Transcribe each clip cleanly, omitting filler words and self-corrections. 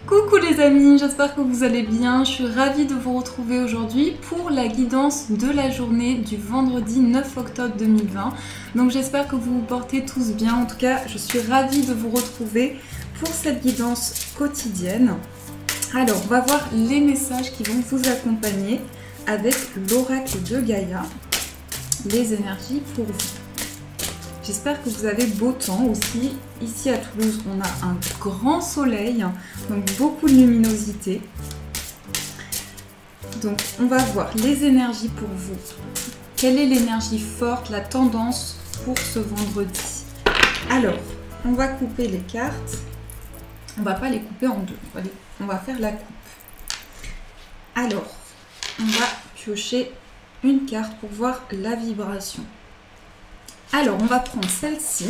Coucou les amis, j'espère que vous allez bien. Je suis ravie de vous retrouver aujourd'hui pour la guidance de la journée du vendredi 9 octobre 2020. Donc j'espère que vous vous portez tous bien. En tout cas, je suis ravie de vous retrouver pour cette guidance quotidienne. Alors, on va voir les messages qui vont vous accompagner avec l'oracle de Gaïa, les énergies pour vous. J'espère que vous avez beau temps aussi. Ici à Toulouse, on a un grand soleil, donc beaucoup de luminosité. Donc on va voir les énergies pour vous. Quelle est l'énergie forte, la tendance pour ce vendredi? Alors, on va couper les cartes. On va pas les couper en deux. On va faire la coupe. Alors, on va piocher une carte pour voir la vibration. Alors, on va prendre celle-ci.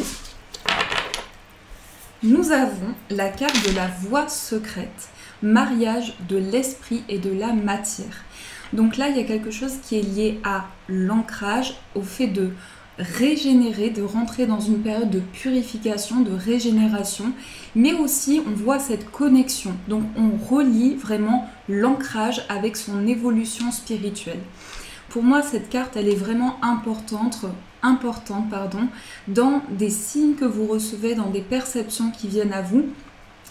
Nous avons la carte de la voie secrète, mariage de l'esprit et de la matière. Donc là, il y a quelque chose qui est lié à l'ancrage, au fait de régénérer, de rentrer dans une période de purification, de régénération, mais aussi on voit cette connexion. Donc on relie vraiment l'ancrage avec son évolution spirituelle. Pour moi, cette carte, elle est vraiment importante, dans des signes que vous recevez, dans des perceptions qui viennent à vous.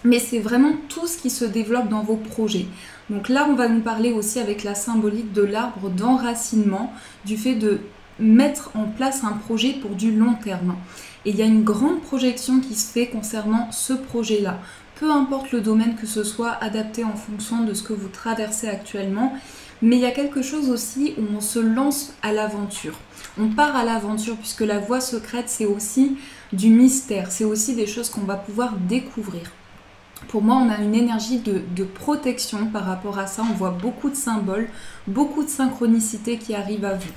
Mais c'est vraiment tout ce qui se développe dans vos projets. Donc là, on va nous parler aussi avec la symbolique de l'arbre d'enracinement, du fait de mettre en place un projet pour du long terme. Et il y a une grande projection qui se fait concernant ce projet-là. Peu importe le domaine que ce soit, adapté en fonction de ce que vous traversez actuellement. Mais il y a quelque chose aussi où on se lance à l'aventure. On part à l'aventure puisque la voie secrète, c'est aussi du mystère. C'est aussi des choses qu'on va pouvoir découvrir. Pour moi, on a une énergie de protection par rapport à ça. On voit beaucoup de symboles, beaucoup de synchronicité qui arrivent à vous.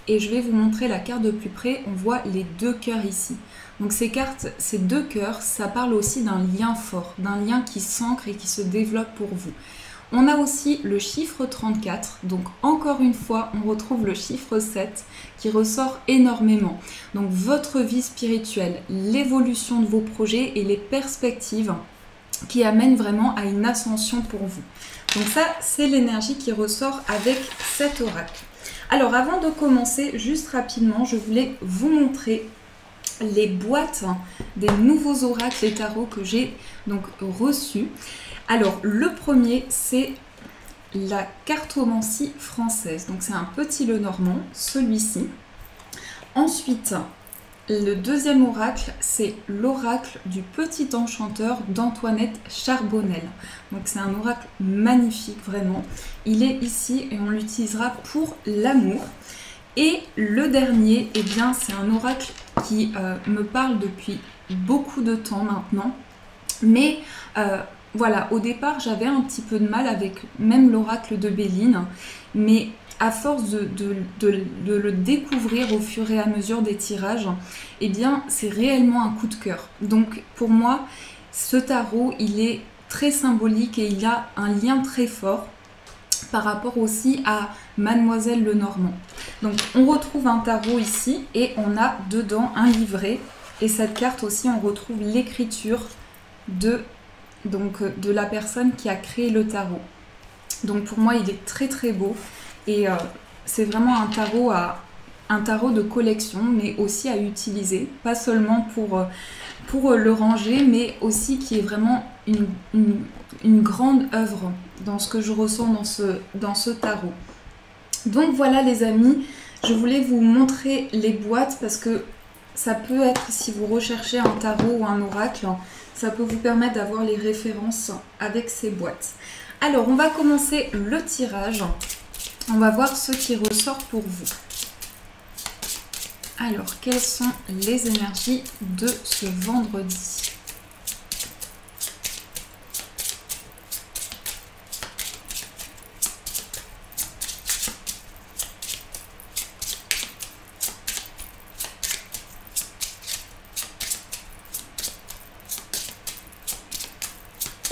Et je vais vous montrer la carte de plus près. On voit les deux cœurs ici. Donc ces cartes, ces deux cœurs, ça parle aussi d'un lien fort, d'un lien qui s'ancre et qui se développe pour vous. On a aussi le chiffre 34, donc encore une fois, on retrouve le chiffre 7 qui ressort énormément. Donc votre vie spirituelle, l'évolution de vos projets et les perspectives qui amènent vraiment à une ascension pour vous. Donc ça, c'est l'énergie qui ressort avec cet oracle. Alors avant de commencer, juste rapidement, je voulais vous montrer les boîtes des nouveaux oracles et tarots que j'ai donc reçus. Alors, le premier, c'est la cartomancie française. Donc, c'est un petit Lenormand, celui-ci. Ensuite, le deuxième oracle, c'est l'oracle du petit enchanteur d'Antoinette Charbonnel. Donc, c'est un oracle magnifique, vraiment. Il est ici et on l'utilisera pour l'amour. Et le dernier, eh bien, c'est un oracle qui me parle depuis beaucoup de temps maintenant. Mais voilà, au départ, j'avais un petit peu de mal avec même l'oracle de Béline, mais à force de le découvrir au fur et à mesure des tirages, eh bien, c'est réellement un coup de cœur. Donc, pour moi, ce tarot, il est très symbolique et il a un lien très fort par rapport aussi à Mademoiselle Lenormand. Donc, on retrouve un tarot ici et on a dedans un livret. Et cette carte aussi, on retrouve l'écriture de la personne qui a créé le tarot. Donc pour moi, il est très très beau et c'est vraiment un tarot de collection, mais aussi à utiliser, pas seulement pour le ranger, mais aussi qui est vraiment une grande œuvre dans ce que je ressens dans ce tarot. Donc voilà les amis, je voulais vous montrer les boîtes parce que ça peut être, si vous recherchez un tarot ou un oracle, ça peut vous permettre d'avoir les références avec ces boîtes. Alors, on va commencer le tirage. On va voir ce qui ressort pour vous. Alors, quelles sont les énergies de ce vendredi ?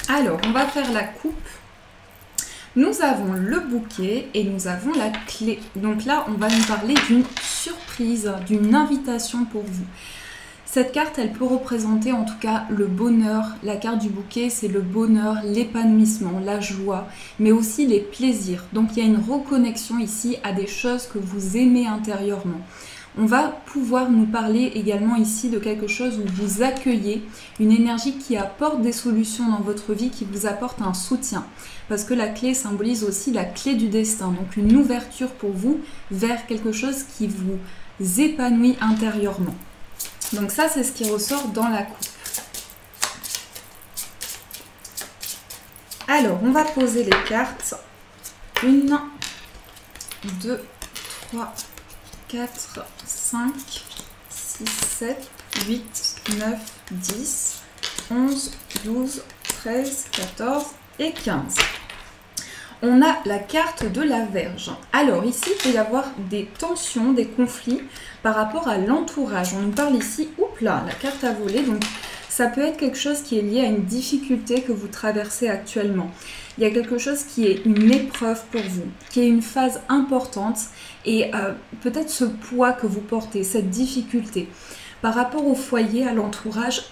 Alors, on va faire la coupe. Nous avons le bouquet et nous avons la clé. Donc là, on va nous parler d'une surprise, d'une invitation pour vous. Cette carte, elle peut représenter en tout cas le bonheur. La carte du bouquet, c'est le bonheur, l'épanouissement, la joie, mais aussi les plaisirs. Donc il y a une reconnexion ici à des choses que vous aimez intérieurement. On va pouvoir nous parler également ici de quelque chose où vous accueillez une énergie qui apporte des solutions dans votre vie, qui vous apporte un soutien. Parce que la clé symbolise aussi la clé du destin, donc une ouverture pour vous vers quelque chose qui vous épanouit intérieurement. Donc ça, c'est ce qui ressort dans la coupe. Alors, on va poser les cartes. 1, 2, 3, 4, 5, 6, 7, 8, 9, 10, 11, 12, 13, 14 et 15. On a la carte de la Vierge. Alors ici, il peut y avoir des tensions, des conflits par rapport à l'entourage. On nous parle ici, oups là, la carte à voler. Donc ça peut être quelque chose qui est lié à une difficulté que vous traversez actuellement. Il y a quelque chose qui est une épreuve pour vous, qui est une phase importante et peut-être ce poids que vous portez, cette difficulté par rapport au foyer, à l'entourage,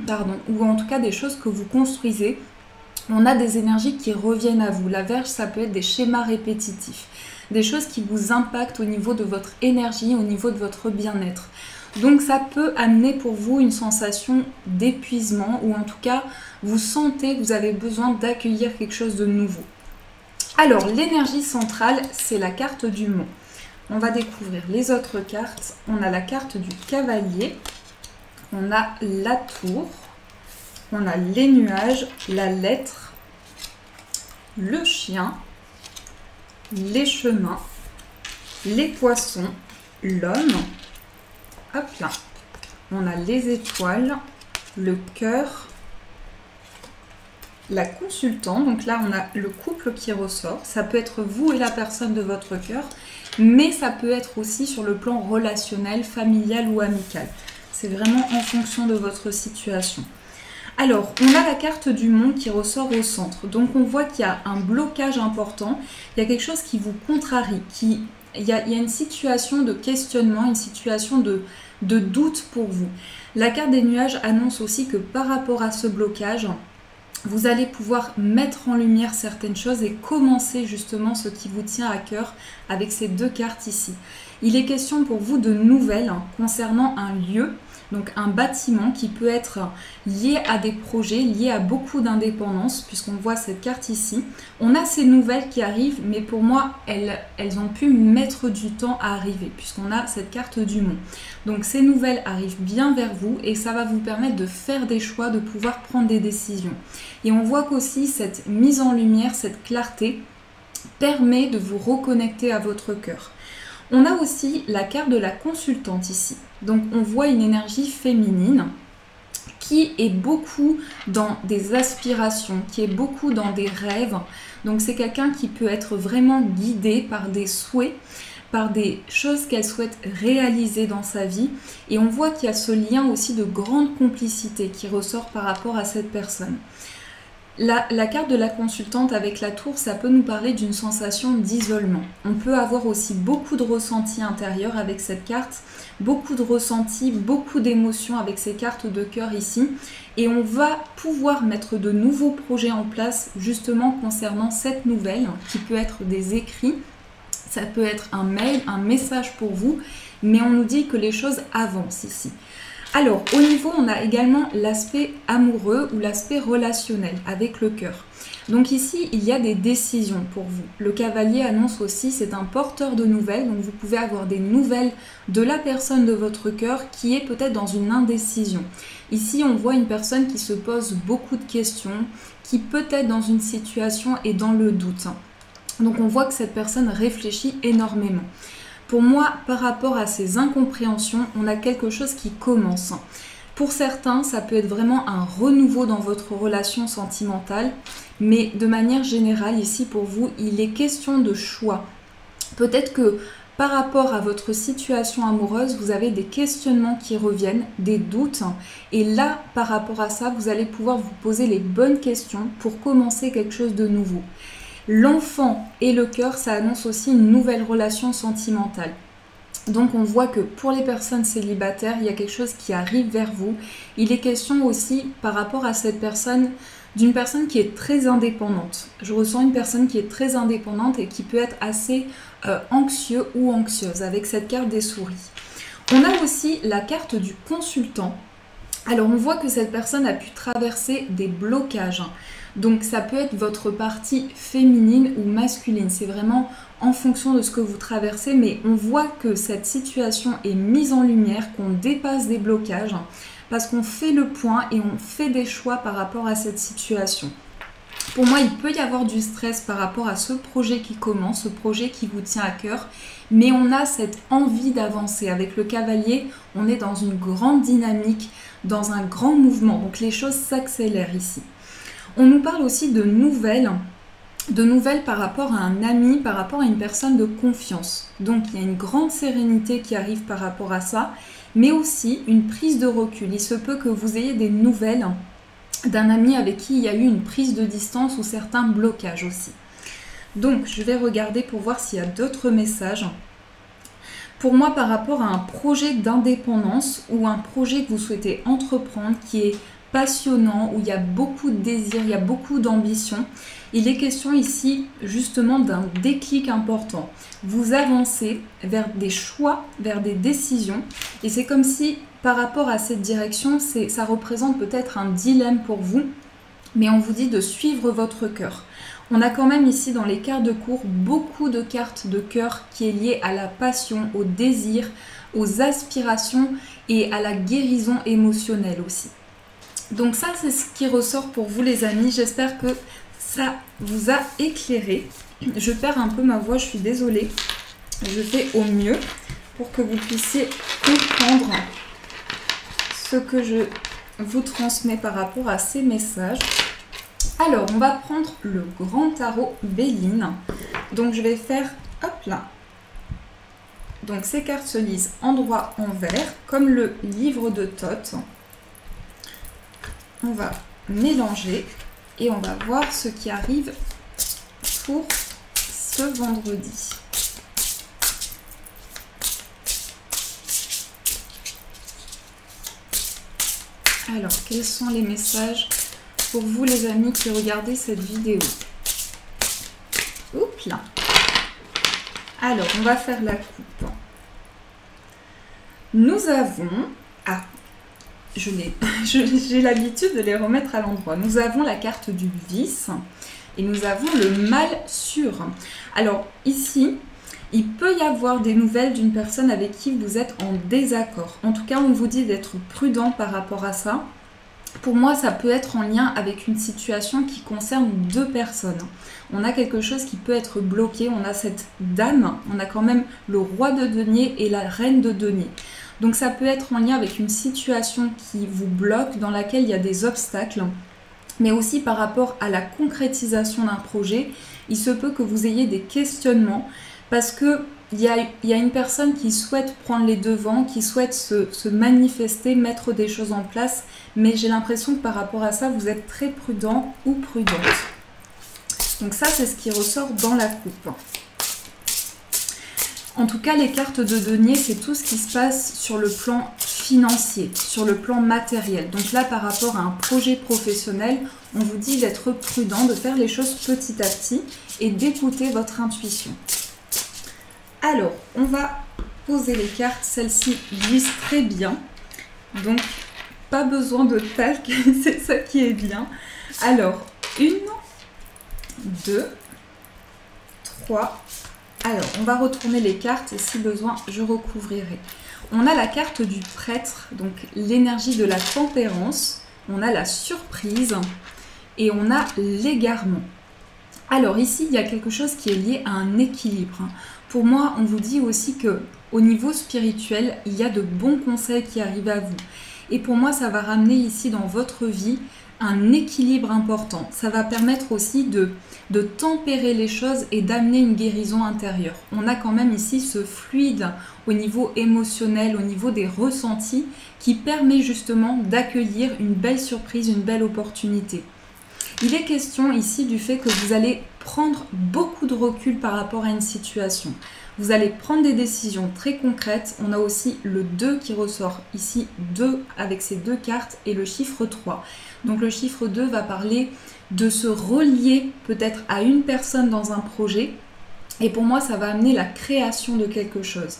pardon, ou en tout cas des choses que vous construisez. On a des énergies qui reviennent à vous. La Vierge, ça peut être des schémas répétitifs, des choses qui vous impactent au niveau de votre énergie, au niveau de votre bien-être. Donc ça peut amener pour vous une sensation d'épuisement ou en tout cas, vous sentez que vous avez besoin d'accueillir quelque chose de nouveau. Alors, l'énergie centrale, c'est la carte du Mont. On va découvrir les autres cartes. On a la carte du Cavalier, on a la Tour, on a les nuages, la lettre, le chien, les chemins, les poissons, l'homme, hop là, on a les étoiles, le cœur, la consultante, donc là on a le couple qui ressort, ça peut être vous et la personne de votre cœur, mais ça peut être aussi sur le plan relationnel, familial ou amical. C'est vraiment en fonction de votre situation. Alors, on a la carte du monde qui ressort au centre. Donc, on voit qu'il y a un blocage important. Il y a quelque chose qui vous contrarie. Il y a une situation de questionnement, une situation de doute pour vous. La carte des nuages annonce aussi que par rapport à ce blocage, vous allez pouvoir mettre en lumière certaines choses et commencer justement ce qui vous tient à cœur avec ces deux cartes ici. Il est question pour vous de nouvelles concernant un lieu, donc un bâtiment qui peut être lié à des projets, lié à beaucoup d'indépendance, puisqu'on voit cette carte ici. On a ces nouvelles qui arrivent, mais pour moi, elles ont pu mettre du temps à arriver, puisqu'on a cette carte du Mont. Donc ces nouvelles arrivent bien vers vous et ça va vous permettre de faire des choix, de pouvoir prendre des décisions. Et on voit qu'aussi cette mise en lumière, cette clarté, permet de vous reconnecter à votre cœur. On a aussi la carte de la consultante ici. Donc on voit une énergie féminine qui est beaucoup dans des aspirations, qui est beaucoup dans des rêves. Donc c'est quelqu'un qui peut être vraiment guidé par des souhaits, par des choses qu'elle souhaite réaliser dans sa vie. Et on voit qu'il y a ce lien aussi de grande complicité qui ressort par rapport à cette personne. La carte de la consultante avec la tour, ça peut nous parler d'une sensation d'isolement. On peut avoir aussi beaucoup de ressentis intérieurs avec cette carte, beaucoup de ressentis, beaucoup d'émotions avec ces cartes de cœur ici. Et on va pouvoir mettre de nouveaux projets en place justement concernant cette nouvelle, qui peut être des écrits, ça peut être un mail, un message pour vous, mais on nous dit que les choses avancent ici. Alors, au niveau, on a également l'aspect amoureux ou l'aspect relationnel avec le cœur. Donc ici, il y a des décisions pour vous. Le cavalier annonce aussi, c'est un porteur de nouvelles, donc vous pouvez avoir des nouvelles de la personne de votre cœur qui est peut-être dans une indécision. Ici, on voit une personne qui se pose beaucoup de questions, qui peut-être dans une situation est dans le doute. Donc on voit que cette personne réfléchit énormément. Pour moi, par rapport à ces incompréhensions, on a quelque chose qui commence. Pour certains, ça peut être vraiment un renouveau dans votre relation sentimentale, mais de manière générale, ici pour vous, il est question de choix. Peut-être que par rapport à votre situation amoureuse, vous avez des questionnements qui reviennent, des doutes, et là, par rapport à ça, vous allez pouvoir vous poser les bonnes questions pour commencer quelque chose de nouveau. L'enfant et le cœur, ça annonce aussi une nouvelle relation sentimentale. Donc on voit que pour les personnes célibataires, il y a quelque chose qui arrive vers vous. Il est question aussi par rapport à cette personne, d'une personne qui est très indépendante. Je ressens une personne qui est très indépendante et qui peut être assez anxieux ou anxieuse avec cette carte des souris. On a aussi la carte du consultant. Alors on voit que cette personne a pu traverser des blocages. Donc ça peut être votre partie féminine ou masculine. C'est vraiment en fonction de ce que vous traversez. Mais on voit que cette situation est mise en lumière, qu'on dépasse des blocages. Parce qu'on fait le point et on fait des choix par rapport à cette situation. Pour moi, il peut y avoir du stress par rapport à ce projet qui commence, ce projet qui vous tient à cœur. Mais on a cette envie d'avancer. Avec le cavalier, on est dans une grande dynamique, dans un grand mouvement. Donc les choses s'accélèrent ici. On nous parle aussi de nouvelles par rapport à un ami, par rapport à une personne de confiance. Donc il y a une grande sérénité qui arrive par rapport à ça, mais aussi une prise de recul. Il se peut que vous ayez des nouvelles d'un ami avec qui il y a eu une prise de distance ou certains blocages aussi. Donc je vais regarder pour voir s'il y a d'autres messages. Pour moi, par rapport à un projet d'indépendance ou un projet que vous souhaitez entreprendre qui est passionnant, où il y a beaucoup de désir, il y a beaucoup d'ambition. Il est question ici justement d'un déclic important. Vous avancez vers des choix, vers des décisions et c'est comme si par rapport à cette direction, ça représente peut-être un dilemme pour vous, mais on vous dit de suivre votre cœur. On a quand même ici dans les cartes de cours beaucoup de cartes de cœur qui est liée à la passion, au désir, aux aspirations et à la guérison émotionnelle aussi. Donc ça, c'est ce qui ressort pour vous les amis. J'espère que ça vous a éclairé. Je perds un peu ma voix, je suis désolée. Je fais au mieux pour que vous puissiez comprendre ce que je vous transmets par rapport à ces messages. Alors, on va prendre le grand tarot Béline. Donc, je vais faire, hop là. Donc, ces cartes se lisent endroit envers, comme le livre de Thoth. On va mélanger et on va voir ce qui arrive pour ce vendredi. Alors, quels sont les messages pour vous les amis qui regardez cette vidéo? Oups là. Alors, on va faire la coupe. Nous avons... Ah, j'ai l'habitude de les remettre à l'endroit. Nous avons la carte du vice et nous avons le mal sûr. Alors ici, il peut y avoir des nouvelles d'une personne avec qui vous êtes en désaccord. En tout cas, on vous dit d'être prudent par rapport à ça. Pour moi, ça peut être en lien avec une situation qui concerne deux personnes. On a quelque chose qui peut être bloqué. On a cette dame, on a quand même le roi de denier et la reine de denier. Donc ça peut être en lien avec une situation qui vous bloque, dans laquelle il y a des obstacles, mais aussi par rapport à la concrétisation d'un projet. Il se peut que vous ayez des questionnements parce qu'il y a une personne qui souhaite prendre les devants, qui souhaite se manifester, mettre des choses en place, mais j'ai l'impression que par rapport à ça, vous êtes très prudent ou prudente. Donc ça, c'est ce qui ressort dans la coupe. En tout cas, les cartes de denier, c'est tout ce qui se passe sur le plan financier, sur le plan matériel. Donc là, par rapport à un projet professionnel, on vous dit d'être prudent, de faire les choses petit à petit et d'écouter votre intuition. Alors, on va poser les cartes. Celles-ci glissent très bien. Donc, pas besoin de talc, c'est ça qui est bien. Alors, 1, 2, 3... Alors, on va retourner les cartes et si besoin, je recouvrirai. On a la carte du prêtre, donc l'énergie de la tempérance. On a la surprise et on a l'égarement. Alors ici, il y a quelque chose qui est lié à un équilibre. Pour moi, on vous dit aussi que au niveau spirituel, il y a de bons conseils qui arrivent à vous. Et pour moi, ça va ramener ici dans votre vie un équilibre important. Ça va permettre aussi de tempérer les choses et d'amener une guérison intérieure. On a quand même ici ce fluide au niveau émotionnel, au niveau des ressentis qui permet justement d'accueillir une belle surprise, une belle opportunité. Il est question ici du fait que vous allez prendre beaucoup de recul par rapport à une situation. Vous allez prendre des décisions très concrètes. On a aussi le 2 qui ressort ici, 2 avec ces deux cartes et le chiffre 3. Donc le chiffre 2 va parler de se relier peut-être à une personne dans un projet. Et pour moi, ça va amener la création de quelque chose.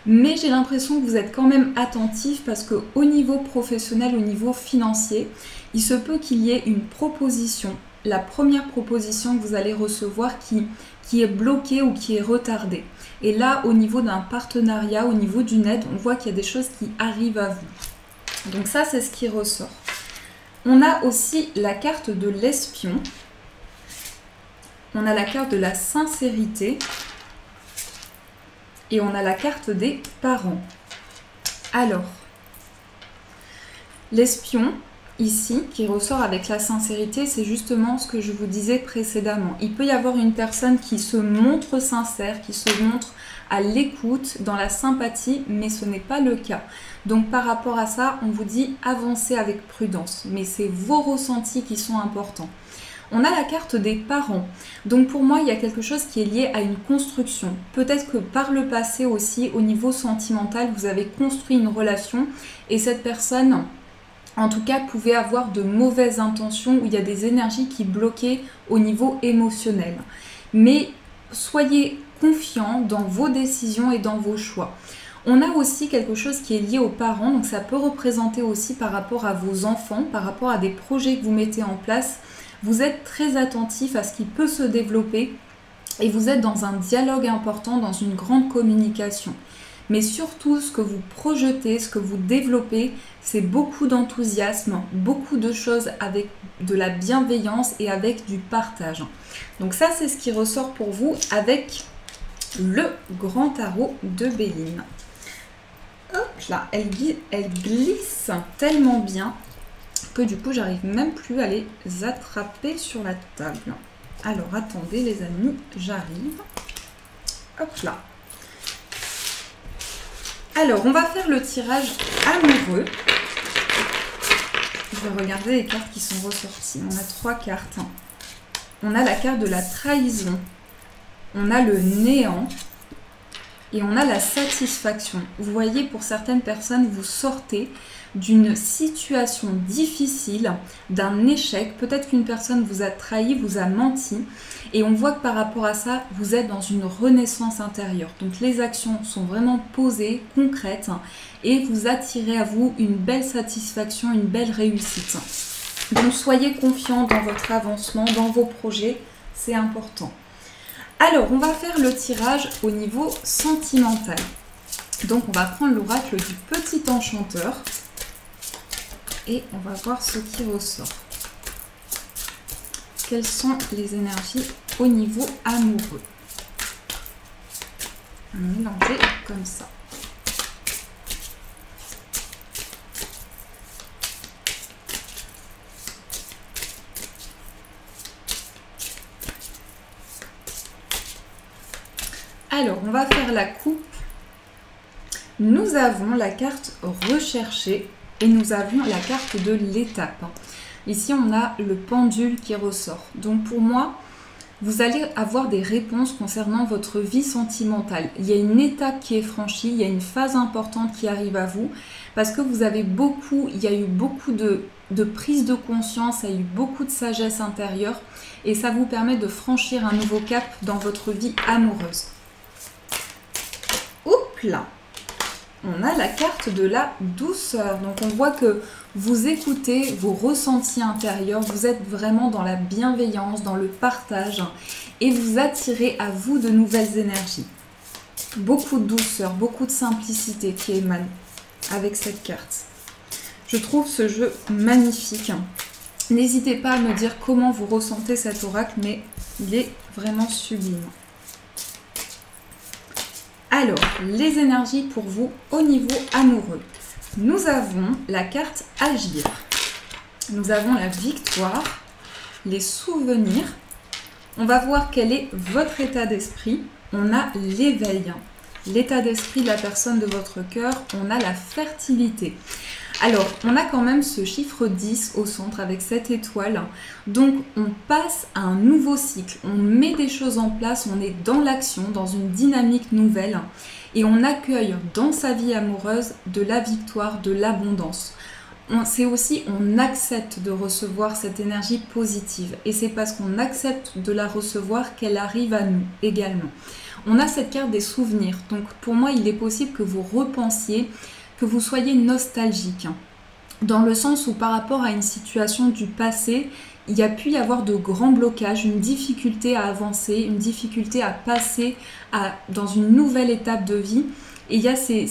Mais j'ai l'impression que vous êtes quand même attentif parce qu'au niveau professionnel, au niveau financier, il se peut qu'il y ait une proposition, la première proposition que vous allez recevoir qui est bloquée ou qui est retardée. Et là, au niveau d'un partenariat, au niveau d'une aide, on voit qu'il y a des choses qui arrivent à vous. Donc ça, c'est ce qui ressort. On a aussi la carte de l'espion. On a la carte de la sincérité. Et on a la carte des parents. Alors, l'espion, ici, qui ressort avec la sincérité, c'est justement ce que je vous disais précédemment. Il peut y avoir une personne qui se montre sincère, qui se montre à l'écoute, dans la sympathie, mais ce n'est pas le cas. Donc par rapport à ça, on vous dit avancez avec prudence, mais c'est vos ressentis qui sont importants. On a la carte des parents. Donc pour moi, il y a quelque chose qui est lié à une construction. Peut-être que par le passé aussi, au niveau sentimental, vous avez construit une relation et cette personne, en tout cas, pouvait avoir de mauvaises intentions où il y a des énergies qui bloquaient au niveau émotionnel. Mais soyez confiants dans vos décisions et dans vos choix. On a aussi quelque chose qui est lié aux parents, donc ça peut représenter aussi par rapport à vos enfants, par rapport à des projets que vous mettez en place. Vous êtes très attentif à ce qui peut se développer et vous êtes dans un dialogue important, dans une grande communication. Mais surtout, ce que vous projetez, ce que vous développez, c'est beaucoup d'enthousiasme, beaucoup de choses avec de la bienveillance et avec du partage. Donc ça, c'est ce qui ressort pour vous avec le grand tarot de Béline. Hop là, elle glisse tellement bien que du coup, j'arrive même plus à les attraper sur la table. Alors, attendez les amis, j'arrive. Hop là. Alors, on va faire le tirage amoureux. Je vais regarder les cartes qui sont ressorties. On a 3 cartes. On a la carte de la trahison. On a le néant. Et on a la satisfaction. Vous voyez, pour certaines personnes, vous sortez d'une situation difficile, d'un échec. Peut-être qu'une personne vous a trahi, vous a menti. Et on voit que par rapport à ça, vous êtes dans une renaissance intérieure. Donc les actions sont vraiment posées, concrètes. Et vous attirez à vous une belle satisfaction, une belle réussite. Donc soyez confiants dans votre avancement, dans vos projets. C'est important. Alors, on va faire le tirage au niveau sentimental. Donc, on va prendre l'oracle du petit enchanteur. Et on va voir ce qui ressort. Quelles sont les énergies au niveau amoureux? On va mélanger comme ça. Alors, on va faire la coupe. Nous avons la carte recherchée et nous avons la carte de l'étape. Ici, on a le pendule qui ressort. Donc, pour moi, vous allez avoir des réponses concernant votre vie sentimentale. Il y a une étape qui est franchie, il y a une phase importante qui arrive à vous parce que vous avez il y a eu beaucoup de prise de conscience, il y a eu beaucoup de sagesse intérieure et ça vous permet de franchir un nouveau cap dans votre vie amoureuse. Oups là, on a la carte de la douceur. Donc on voit que vous écoutez vos ressentis intérieurs, vous êtes vraiment dans la bienveillance, dans le partage et vous attirez à vous de nouvelles énergies. Beaucoup de douceur, beaucoup de simplicité qui émane avec cette carte. Je trouve ce jeu magnifique. N'hésitez pas à me dire comment vous ressentez cet oracle, mais il est vraiment sublime. Alors, les énergies pour vous au niveau amoureux. Nous avons la carte Agir. Nous avons la victoire, les souvenirs. On va voir quel est votre état d'esprit. On a l'éveil, l'état d'esprit de la personne de votre cœur. On a la fertilité. Alors, on a quand même ce chiffre 10 au centre avec cette étoile. Donc, on passe à un nouveau cycle. On met des choses en place, on est dans l'action, dans une dynamique nouvelle. Et on accueille dans sa vie amoureuse de la victoire, de l'abondance. C'est aussi, on accepte de recevoir cette énergie positive. Et c'est parce qu'on accepte de la recevoir qu'elle arrive à nous également. On a cette carte des souvenirs. Donc, pour moi, il est possible que vous repensiez, que vous soyez nostalgique, dans le sens où par rapport à une situation du passé, il y a pu y avoir de grands blocages, une difficulté à avancer, une difficulté à passer dans une nouvelle étape de vie. Et il y a ces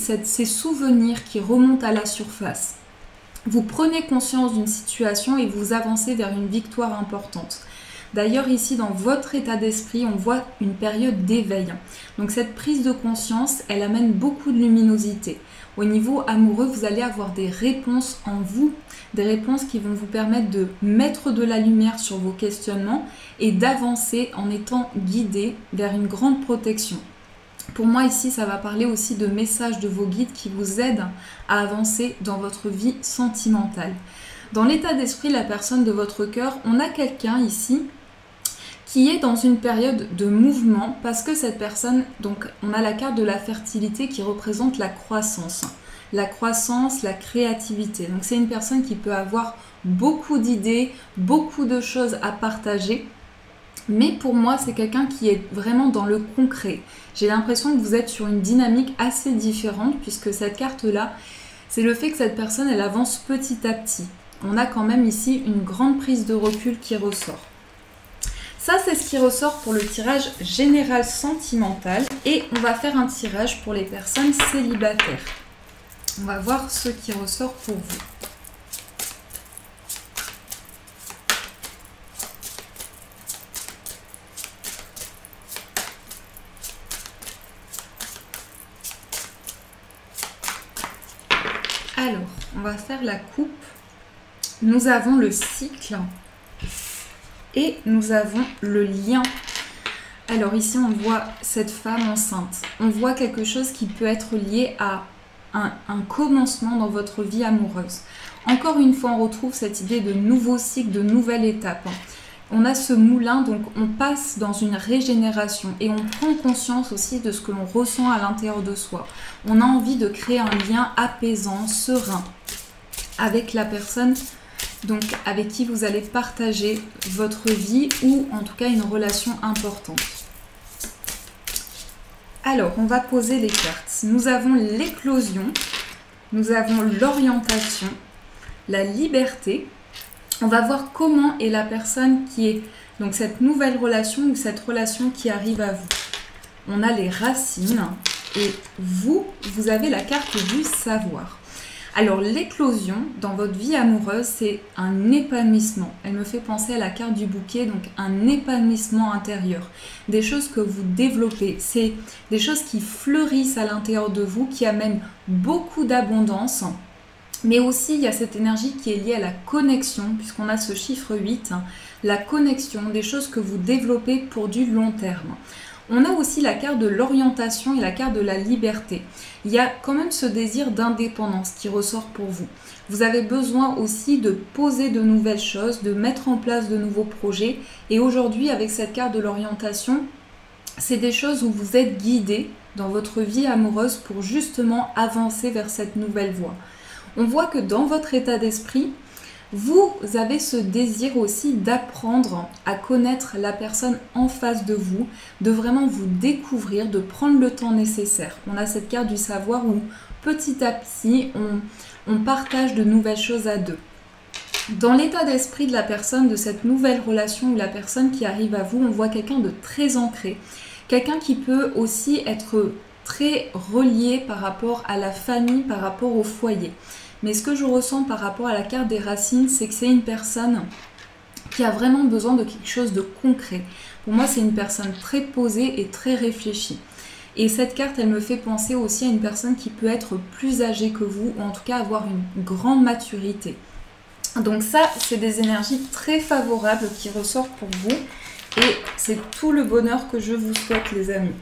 souvenirs qui remontent à la surface. Vous prenez conscience d'une situation et vous avancez vers une victoire importante. D'ailleurs, ici, dans votre état d'esprit, on voit une période d'éveil. Donc cette prise de conscience, elle amène beaucoup de luminosité. Au niveau amoureux, vous allez avoir des réponses en vous, des réponses qui vont vous permettre de mettre de la lumière sur vos questionnements et d'avancer en étant guidé vers une grande protection. Pour moi, ici, ça va parler aussi de messages de vos guides qui vous aident à avancer dans votre vie sentimentale. Dans l'état d'esprit, la personne de votre cœur, on a quelqu'un ici qui est dans une période de mouvement parce que cette personne, donc on a la carte de la fertilité qui représente la croissance, la créativité. Donc c'est une personne qui peut avoir beaucoup d'idées, beaucoup de choses à partager. Mais pour moi, c'est quelqu'un qui est vraiment dans le concret. J'ai l'impression que vous êtes sur une dynamique assez différente puisque cette carte-là, c'est le fait que cette personne, elle avance petit à petit. On a quand même ici une grande prise de recul qui ressort. Ça, c'est ce qui ressort pour le tirage général sentimental. Et on va faire un tirage pour les personnes célibataires. On va voir ce qui ressort pour vous. Alors, on va faire la coupe. Nous avons le cycle. Et nous avons le lien. Alors ici, on voit cette femme enceinte. On voit quelque chose qui peut être lié à un commencement dans votre vie amoureuse. Encore une fois, on retrouve cette idée de nouveau cycle, de nouvelle étape. On a ce moulin, donc on passe dans une régénération et on prend conscience aussi de ce que l'on ressent à l'intérieur de soi. On a envie de créer un lien apaisant, serein avec la personne donc avec qui vous allez partager votre vie ou en tout cas une relation importante. Alors, on va poser les cartes. Nous avons l'éclosion, nous avons l'orientation, la liberté. On va voir comment est la personne qui est donc cette nouvelle relation ou cette relation qui arrive à vous. On a les racines et vous avez la carte du savoir. Alors l'éclosion dans votre vie amoureuse, c'est un épanouissement. Elle me fait penser à la carte du bouquet, donc un épanouissement intérieur. Des choses que vous développez, c'est des choses qui fleurissent à l'intérieur de vous, qui amènent beaucoup d'abondance. Mais aussi, il y a cette énergie qui est liée à la connexion, puisqu'on a ce chiffre 8, la connexion, des choses que vous développez pour du long terme. On a aussi la carte de l'orientation et la carte de la liberté. Il y a quand même ce désir d'indépendance qui ressort pour vous. Vous avez besoin aussi de poser de nouvelles choses, de mettre en place de nouveaux projets. Et aujourd'hui, avec cette carte de l'orientation, c'est des choses où vous êtes guidé dans votre vie amoureuse pour justement avancer vers cette nouvelle voie. On voit que dans votre état d'esprit, vous avez ce désir aussi d'apprendre à connaître la personne en face de vous, de vraiment vous découvrir, de prendre le temps nécessaire. On a cette carte du savoir où petit à petit, on partage de nouvelles choses à deux. Dans l'état d'esprit de la personne, de cette nouvelle relation ou la personne qui arrive à vous, on voit quelqu'un de très ancré. Quelqu'un qui peut aussi être très relié par rapport à la famille, par rapport au foyer. Mais ce que je ressens par rapport à la carte des racines, c'est que c'est une personne qui a vraiment besoin de quelque chose de concret. Pour moi, c'est une personne très posée et très réfléchie. Et cette carte, elle me fait penser aussi à une personne qui peut être plus âgée que vous, ou en tout cas avoir une grande maturité. Donc ça, c'est des énergies très favorables qui ressortent pour vous. Et c'est tout le bonheur que je vous souhaite, les amis.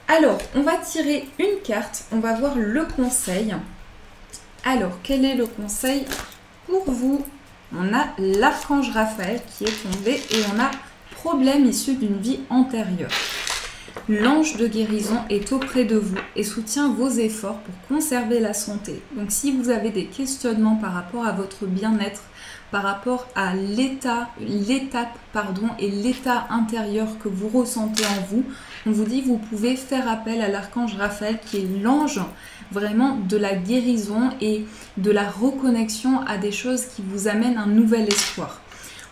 Alors, on va tirer une carte, on va voir le conseil. Alors, quel est le conseil pour vous? On a l'archange Raphaël qui est tombé et on a problème issu d'une vie antérieure. L'ange de guérison est auprès de vous et soutient vos efforts pour conserver la santé. Donc si vous avez des questionnements par rapport à votre bien-être, par rapport à l'étape et l'état intérieur que vous ressentez en vous, on vous dit que vous pouvez faire appel à l'archange Raphaël qui est l'ange vraiment de la guérison et de la reconnexion à des choses qui vous amènent un nouvel espoir.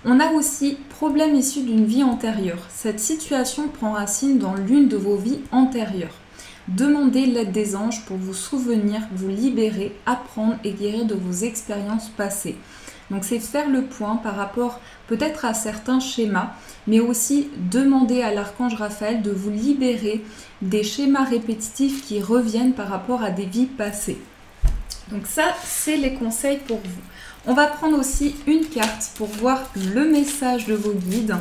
On a aussi problème issu d'une vie antérieure. Cette situation prend racine dans l'une de vos vies antérieures. Demandez l'aide des anges pour vous souvenir, vous libérer, apprendre et guérir de vos expériences passées. Donc c'est faire le point par rapport peut-être à certains schémas, mais aussi demander à l'archange Raphaël de vous libérer des schémas répétitifs qui reviennent par rapport à des vies passées. Donc ça, c'est les conseils pour vous. On va prendre aussi une carte pour voir le message de vos guides.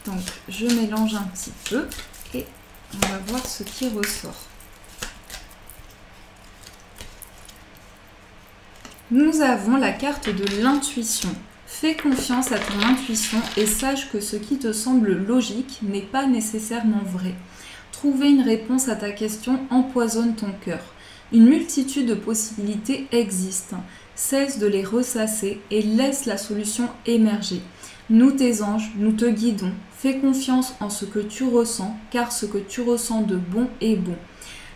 Donc je mélange un petit peu et on va voir ce qui ressort. Nous avons la carte de l'intuition. Fais confiance à ton intuition et sache que ce qui te semble logique n'est pas nécessairement vrai. Trouver une réponse à ta question empoisonne ton cœur. Une multitude de possibilités existent. Cesse de les ressasser et laisse la solution émerger. Nous, tes anges, nous te guidons. Fais confiance en ce que tu ressens, car ce que tu ressens de bon est bon.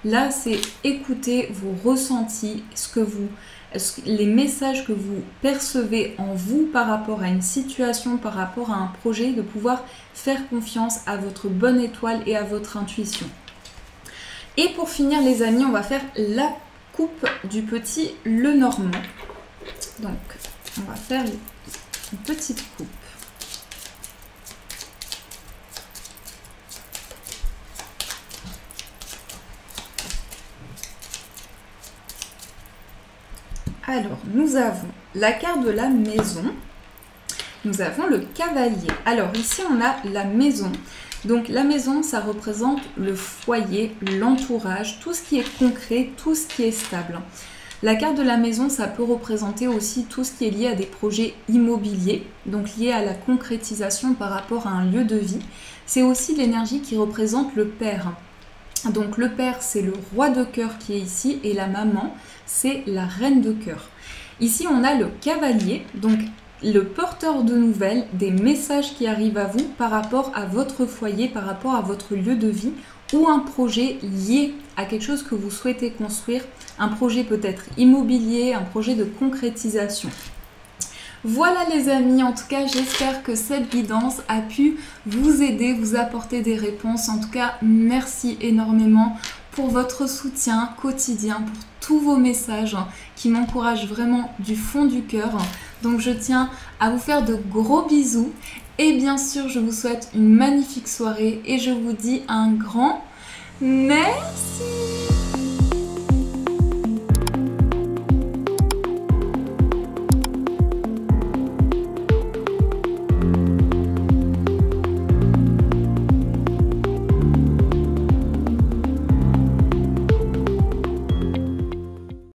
Là, c'est écouter vos ressentis, les messages que vous percevez en vous par rapport à une situation, par rapport à un projet, de pouvoir faire confiance à votre bonne étoile et à votre intuition. Et pour finir les amis, on va faire la coupe du petit Lenormand. Donc, on va faire une petite coupe. Alors, nous avons la carte de la maison. Nous avons le cavalier. Alors, ici, on a la maison. Donc, la maison, ça représente le foyer, l'entourage, tout ce qui est concret, tout ce qui est stable. La carte de la maison, ça peut représenter aussi tout ce qui est lié à des projets immobiliers, donc lié à la concrétisation par rapport à un lieu de vie. C'est aussi l'énergie qui représente le père. Donc le père, c'est le roi de cœur qui est ici et la maman, c'est la reine de cœur. Ici, on a le cavalier, donc le porteur de nouvelles, des messages qui arrivent à vous par rapport à votre foyer, par rapport à votre lieu de vie ou un projet lié à quelque chose que vous souhaitez construire, un projet peut-être immobilier, un projet de concrétisation. Voilà les amis, en tout cas j'espère que cette guidance a pu vous aider, vous apporter des réponses. En tout cas merci énormément pour votre soutien quotidien, pour tous vos messages qui m'encouragent vraiment du fond du cœur. Donc je tiens à vous faire de gros bisous et bien sûr je vous souhaite une magnifique soirée et je vous dis un grand merci.